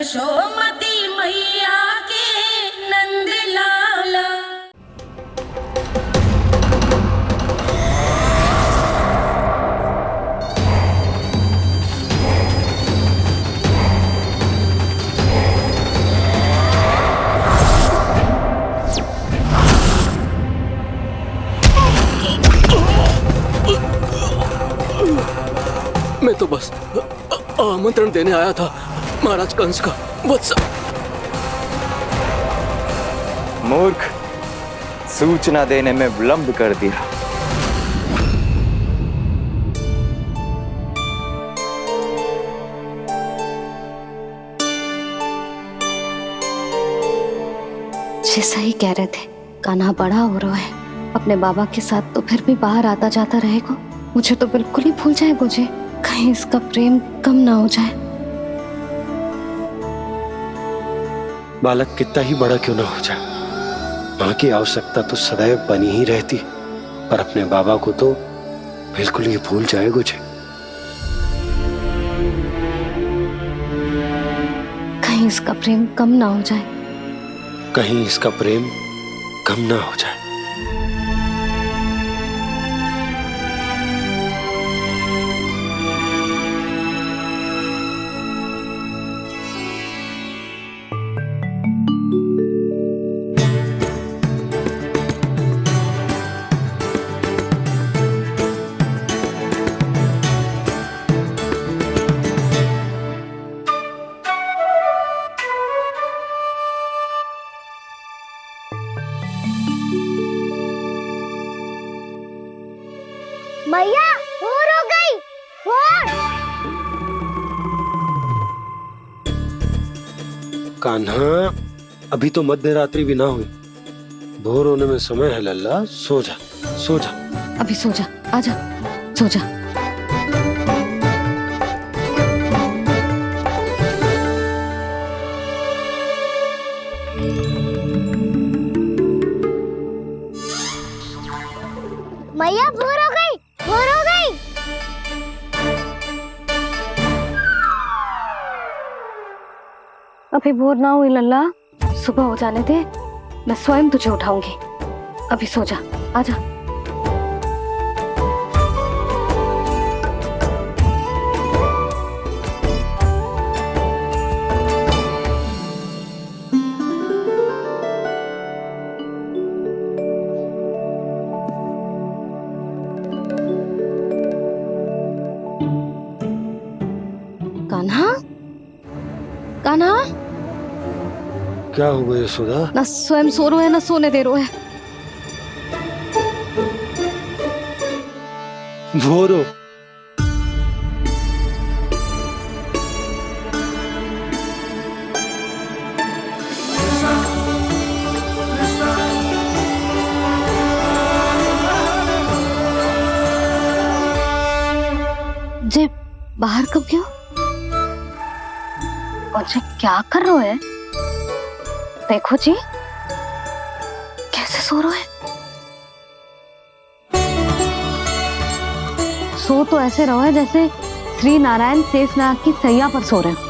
यशोमती मैया के नंद लाला। मैं तो बस आमंत्रण देने आया था महाराज कंस का वत्स। मूर्ख, सूचना देने में विलंब कर दिया। जैसा ही कह रहे थे, कान्हा बड़ा हो रहा है अपने बाबा के साथ, तो फिर भी बाहर आता जाता रहेगा। मुझे तो बिल्कुल ही भूल जाए मुझे, कहीं इसका प्रेम कम ना हो जाए। बालक कितना ही बड़ा क्यों ना हो जाए, माँ की आवश्यकता तो सदैव बनी ही रहती, पर अपने बाबा को तो बिल्कुल ही भूल जाए मुझे। कहीं इसका प्रेम कम ना हो जाए, कहीं इसका प्रेम कम ना हो जाए। मैया भोर हो गई, भोर। कान्हा, अभी तो मध्य रात्रि भी ना हुई, भोर होने में समय है लल्ला। सो जा, सो जा। अभी सो जा, आजा, सो जा। मैया भोर हो गई, भोर हो गई। अभी भोर ना हुई लल्ला, सुबह हो जाने दे, मैं स्वयं तुझे उठाऊंगी। अभी सो जा, आजा। कान्हा, कान्हा, क्या हो गया सुधा? ना स्वयं सो रो है ना सोने दे रो है। भोरो जे बाहर कब गयो? और जे क्या कर रहे है? देखो जी, कैसे सो रहे है। सो तो ऐसे रहो है जैसे श्री नारायण शेषनाग की सैया पर सो रहे हो।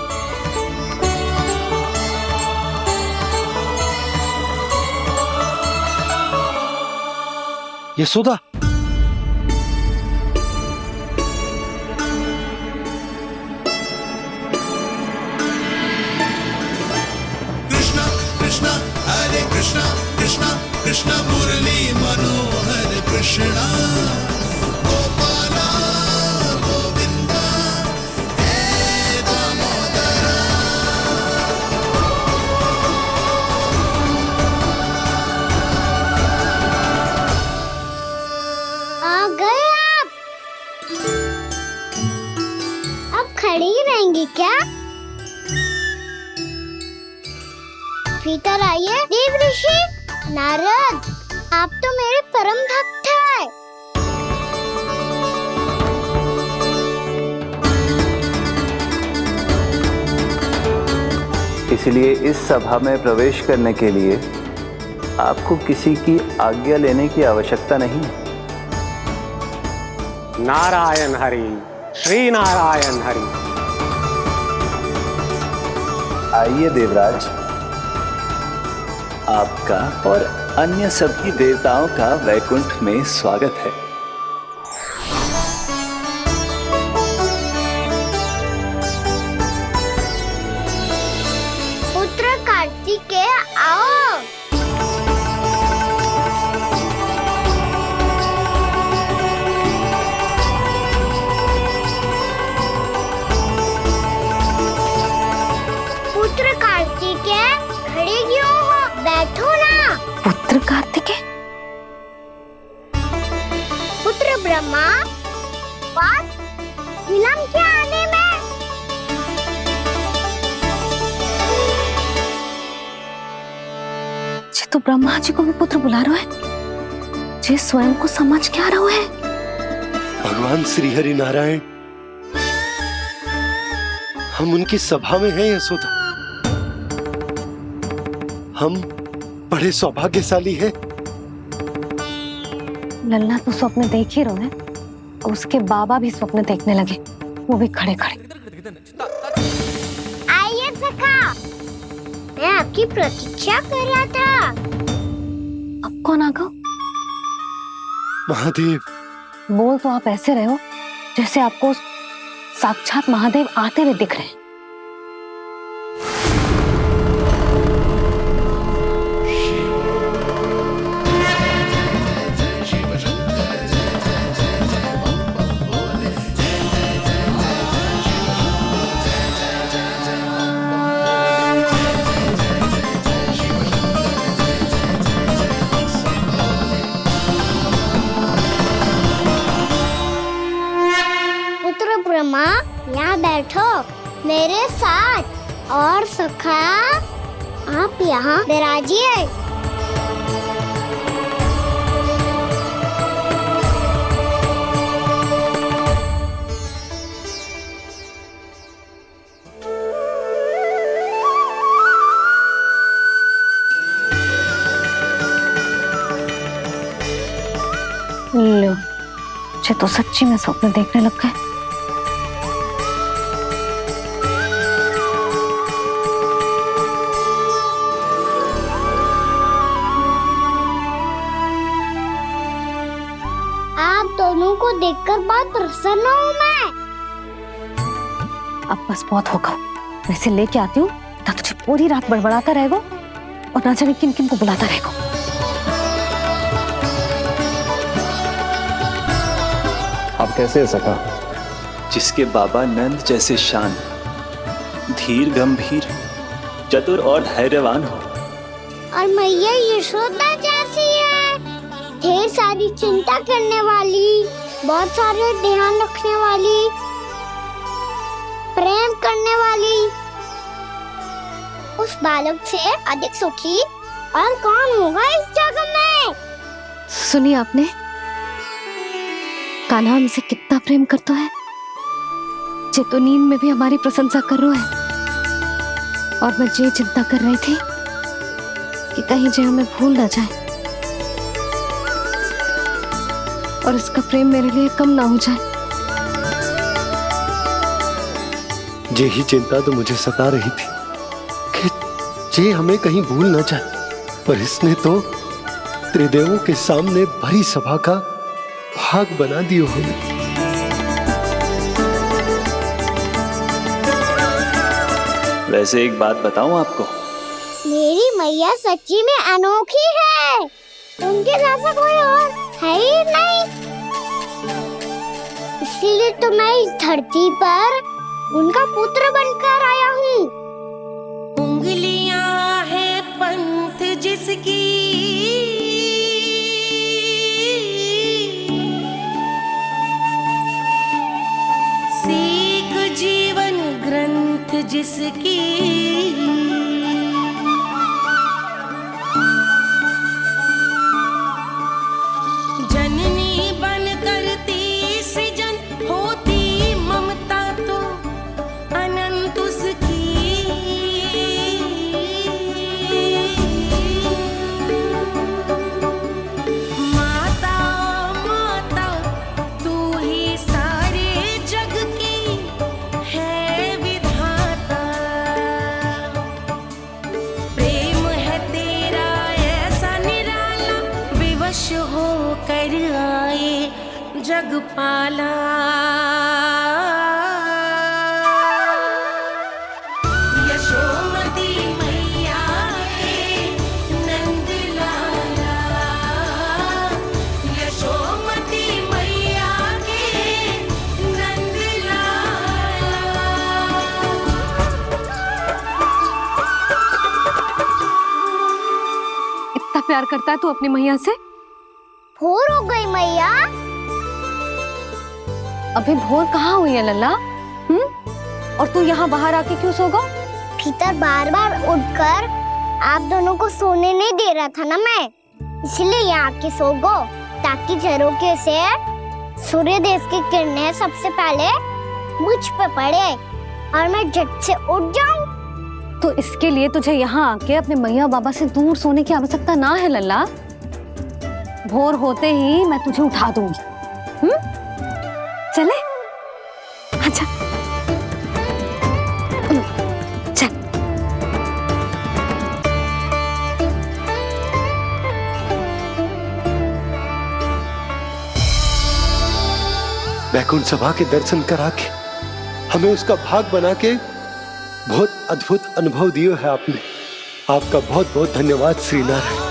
यशोदा, कृष्णा कृष्णा हरे कृष्णा कृष्णा कृष्णा मुरली मनोहर कृष्णा गोपाला गोविंदा हे दामोदरा। आ गए आप। अब खड़ी रहेंगी क्या? भीतर आइए देव ऋषि। नारद, आप तो मेरे परम भक्त हैं। इसलिए इस सभा में प्रवेश करने के लिए आपको किसी की आज्ञा लेने की आवश्यकता नहीं है। नारायण हरि, श्री नारायण हरि। आइए देवराज, आपका और अन्य सभी देवताओं का वैकुंठ में स्वागत है। पुत्र कार्तिकेय आओ। पुत्र कार्तिकेय खड़े क्यों हो? बैठो ना। पुत्र कार्तिकेय? पुत्र ब्रह्मा, बात विलंब क्या आने में? जे तो ब्रह्मा जी को भी पुत्र बुला रहा है, जे स्वयं को समझ क्या रहा है। भगवान श्री हरि नारायण, हम उनकी सभा में हैं यशोदा। हम बड़े सौभाग्यशाली हैं। लल्ला तो स्वप्न देख ही रहे हैं, और उसके बाबा भी स्वप्न देखने लगे, वो भी खड़े खड़े। आइए सखा, मैं आपकी प्रतीक्षा कर रहा था। अब कौन आ गया? महादेव। बोल तो आप ऐसे रहे हो जैसे आपको साक्षात महादेव आते हुए दिख रहे हैं। पुत्र ब्रह्मा, यहाँ बैठो मेरे साथ। और सखा, आप यहाँ विराजिए। लो, जे तो सच्ची में स्वप्न देखने लग गए। आप दोनों को देखकर बहुत प्रसन्न हूँ मैं। अब बस बहुत होगा, वैसे लेके आती हूँ, ना तुझे पूरी रात बड़बड़ाता रहेगा और ना जाने किन किन को बुलाता रहेगा। आप कैसे है सखा? जिसके बाबा नंद जैसे शान, धीर गंभीर, चतुर और धैर्यवान हो, और मैया यशोदा जैसी है, ढेर सारी चिंता करने वाली, बहुत सारे ध्यान रखने वाली, प्रेम करने वाली। उस बालक से अधिक सुखी और कौन होगा इस जग में? सुनिए आपने, कान्हा हमसे कितना प्रेम करता है, जे तो नींद में भी हमारी प्रशंसा कर रहा है। और मैं ये चिंता कर रही थी कि कहीं जे हमें भूल ना जाए और इसका प्रेम मेरे लिए कम ना हो जाए। यही चिंता तो मुझे सता रही थी कि जे हमें कहीं भूल ना जाए, पर इसने तो त्रिदेवों के सामने भरी सभा का भाग बना दियो हमें। वैसे एक बात बताऊं आपको, मेरी मैया सच्ची में अनोखी है, उनके जैसा कोई और है ही नहीं। इसीलिए तो मैं इस धरती पर उनका पुत्र बनकर आया हूँ। उंगलियां है पंथ जिसकी, सीख जीवन ग्रंथ जिसकी, जननी बन करती सृजन होती ममता तो अनंत उसकी। जग पाला। यशोमती मैया के नंद लाला, यशोमती मैया के नंद लाला। इतना प्यार करता है तू अपनी मैया से? भोर हो गई मैया। अभी भोर कहाँ हुई है लल्ला? और तू यहाँ बाहर आके क्यों सो गया? भीतर बार बार उठकर आप दोनों को सोने नहीं दे रहा था ना मैं, इसलिए यहाँ आके सो गो, ताकि झरोखे से सूर्य देव की किरणें सबसे पहले मुझ पे पड़े और मैं झट से उठ जाऊं। तो इसके लिए तुझे यहाँ आके अपने मैया बाबा से दूर सोने की आवश्यकता ना है लल्ला। भोर होते ही मैं तुझे उठा दूंगी। चले? अच्छा चल। वैकुंठ सभा के दर्शन करा के हमें उसका भाग बना के बहुत अद्भुत अनुभव दिए है आपने। आपका बहुत बहुत धन्यवाद श्री नारायण।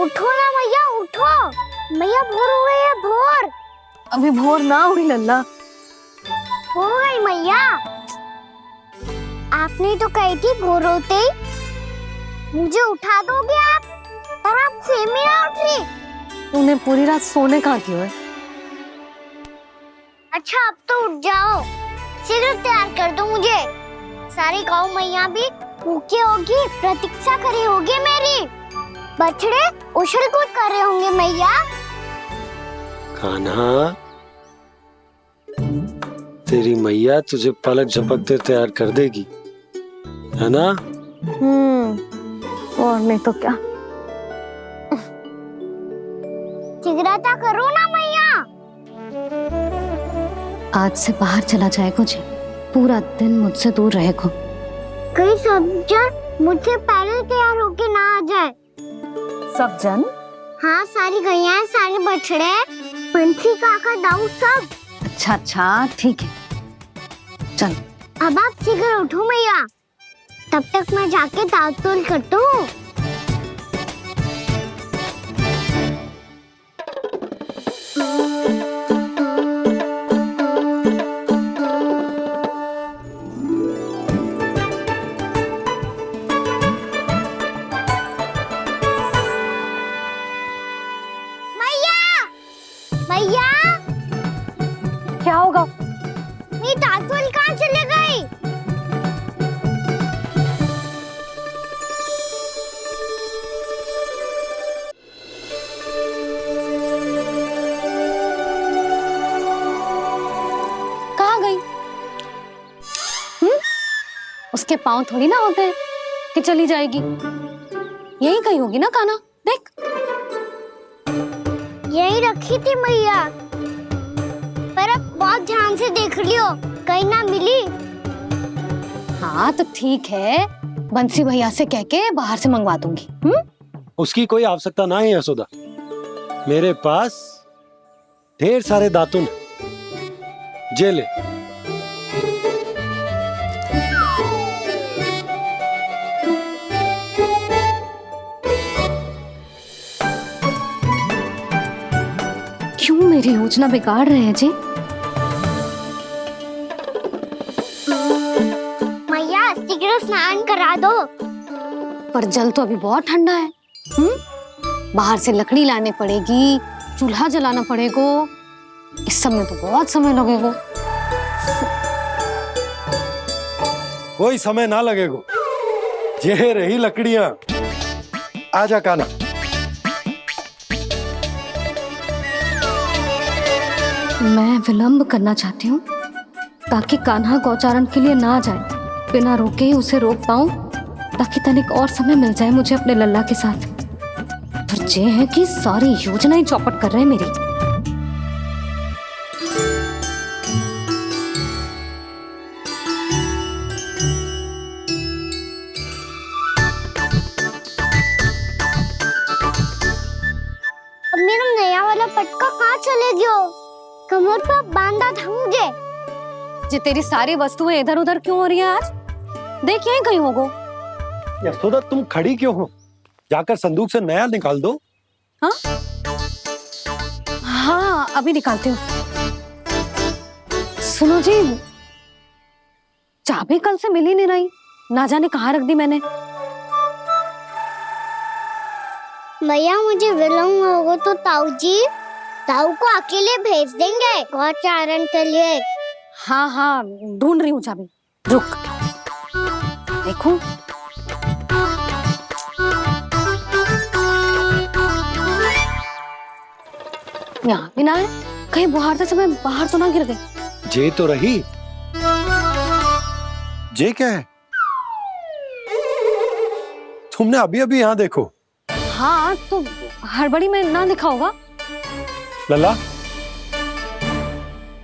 उठो ना मैया, उठो। मैया भोर हो गई है, भोर अभी भोर ना हुई लल्ला। हो गई मैया। आपने तो कही थी भोर होते ही मुझे उठा दोगे आप, पर आप सेम ही ना उठ रही। तूने पूरी रात सोने कहाँ की है? अच्छा अब तो उठ जाओ, शीघ्र तैयार कर दो मुझे। सारी गौ मैया भी भूखी होगी, प्रतीक्षा करी होगी मेरी। बछड़े उछल कूद कर रहे होंगे मैया। कान्हा, तेरी मैया तुझे पलक झपकते तैयार कर देगी, है ना? और नहीं तो क्या। शीघ्रता करो ना मैया। आज से बाहर चला जाएगा जी, पूरा दिन मुझसे दूर रहेगा। कहीं सब जन मुझसे पहले तैयार होके ना आ जाए। सब जन? हाँ, सारी गैया, सारे बछड़े, पंछी, काका, दाऊ सब। अच्छा अच्छा ठीक है, चल। अब आप शीघ्र उठो मैया, तब तक मैं जाके ताल-तोल करता हूँ। मैया, क्या होगा? मेरी ताल-तोल कहाँ चले गई? कहाँ गई? उसके पाँव थोड़ी ना होते हैं कि चली जाएगी। यही कहीं होगी ना कान्हा, देख। यही रखी थी मैया, पर अब बहुत ध्यान से देख लियो, कहीं ना मिली। हाँ तो ठीक है, बंसी भैया से कह के बाहर से मंगवा दूंगी। उसकी कोई आवश्यकता ना है यशोदा, मेरे पास ढेर सारे दातुन जे ले। क्यों मेरी योजना बिगाड़ रहे हैं जी? मैया शीघ्र स्नान करा दो। पर जल तो अभी बहुत ठंडा है। बाहर से लकड़ी लाने पड़ेगी, चूल्हा जलाना पड़ेगा, इस सब में तो बहुत समय लगेगा। कोई समय ना लगेगा, ये रही लकड़ियां। आजा कान्हा। मैं विलंब करना चाहती हूँ ताकि कान्हा गौचारण के लिए ना जाए। बिना रोके ही उसे रोक पाऊं ताकि तनिक और समय मिल जाए मुझे अपने लल्ला के साथ। पर ये है कि सारी योजना ही चौपट कर रहे हैं मेरी। अब मेरा नया वाला पटका कहाँ चले गयो? कमर पर बांधा था मुझे। ये तेरी सारी वस्तुएं इधर उधर क्यों हो रही हैं आज? देख यहीं कहीं होगो। यशोदा तुम खड़ी क्यों हो? जाकर संदूक से नया निकाल दो। हाँ हाँ अभी निकालती हूँ। सुनो जी, चाबी कल से मिल ही नहीं रही, ना जाने कहाँ रख दी मैंने। भैया मुझे विलम्ब होगा तो ताऊ को अकेले भेज देंगे गौचारण के लिए। हाँ हाँ ढूंढ रही हूँ चाबी, रुक। देखो यहाँ भी ना है, कहीं बुहारते समय बाहर तो ना गिर गई। जे तो रही। जे क्या है? तुमने अभी अभी यहाँ देखो। हाँ तो हड़बड़ी में ना लिखा होगा। लल्ला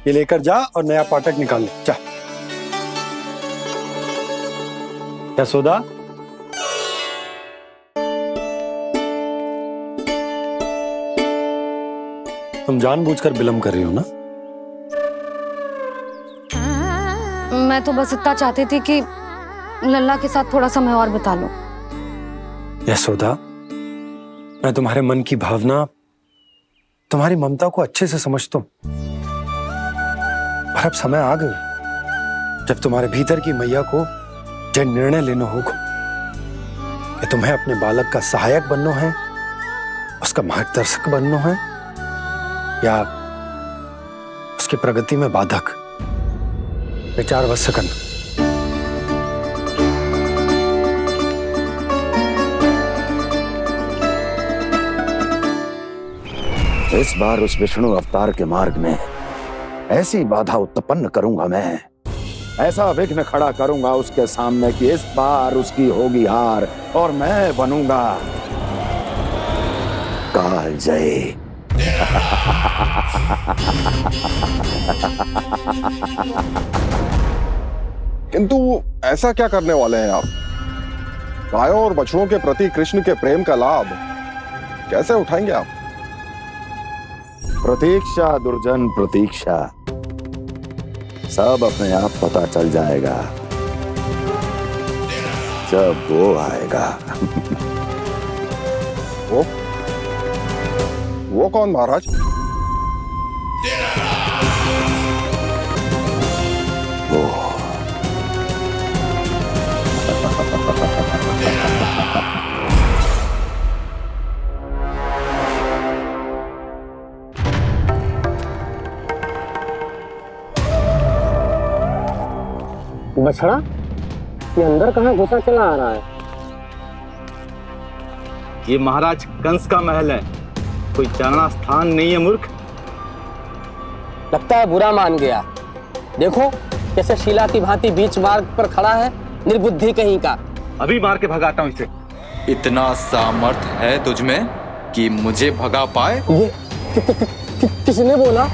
ये लेकर जा और नया पाठक निकाल ले जा। यशोदा तुम जानबूझकर विलंब कर रही हो ना? मैं तो बस इतना चाहती थी कि लल्ला के साथ थोड़ा समय और बिता लो। यशोदा मैं तुम्हारे मन की भावना, तुम्हारी ममता को अच्छे से समझता हूं। पर अब समय आ गया जब तुम्हारे भीतर की मैया को यह निर्णय लेना होगा कि तुम्हें अपने बालक का सहायक बनना है, उसका मार्गदर्शक बनना है, या उसकी प्रगति में बाधक। विचार अवश्य करना। इस बार उस विष्णु अवतार के मार्ग में ऐसी बाधा उत्पन्न करूंगा मैं, ऐसा विघ्न खड़ा करूंगा उसके सामने कि इस बार उसकी होगी हार और मैं बनूंगा कालजयी। किंतु ऐसा क्या करने वाले हैं आप? गायों और बछड़ों के प्रति कृष्ण के प्रेम का लाभ कैसे उठाएंगे आप? प्रतीक्षा दुर्जन प्रतीक्षा, सब अपने आप पता चल जाएगा जब वो आएगा। वो कौन महाराज? वो बछड़ा ये अंदर कहाँ घुसा चला आ रहा है? ये महाराज कंस का महल है, कोई जाना स्थान नहीं है मूर्ख। लगता है बुरा मान गया। देखो कैसे शीला की भांति बीच मार्ग पर खड़ा है, निर्बुद्धि कहीं का। अभी मार के भगाता हूँ इसे। इतना सामर्थ है तुझमें कि मुझे भगा पाए? ये किसने बोला?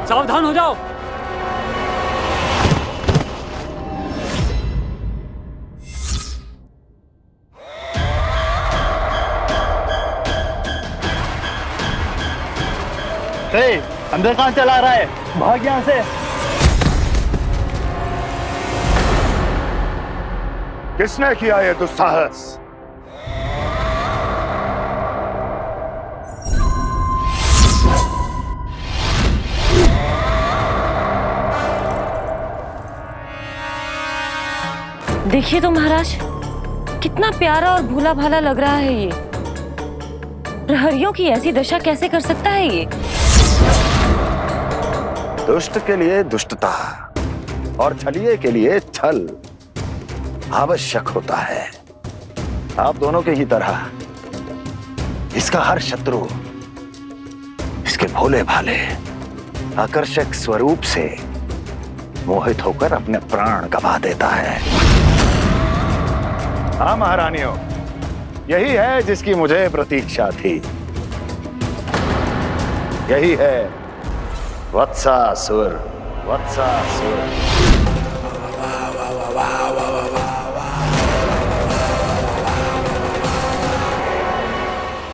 सावधान हो जाओ। अंदर कहाँ चला रहा है? भाग यहाँ से। किसने किया ये दुस्साहस? देखिए तो महाराज कितना प्यारा और भोला भाला लग रहा है ये। प्रहरियों की ऐसी दशा कैसे कर सकता है ये? दुष्ट के लिए दुष्टता और छलिए के लिए छल आवश्यक होता है। आप दोनों के ही तरह इसका हर शत्रु इसके भोले भाले आकर्षक स्वरूप से मोहित होकर अपने प्राण गंवा देता है। हाँ महारानियों, यही है जिसकी मुझे प्रतीक्षा थी। यही है वत्सासुर। वत्सासुर।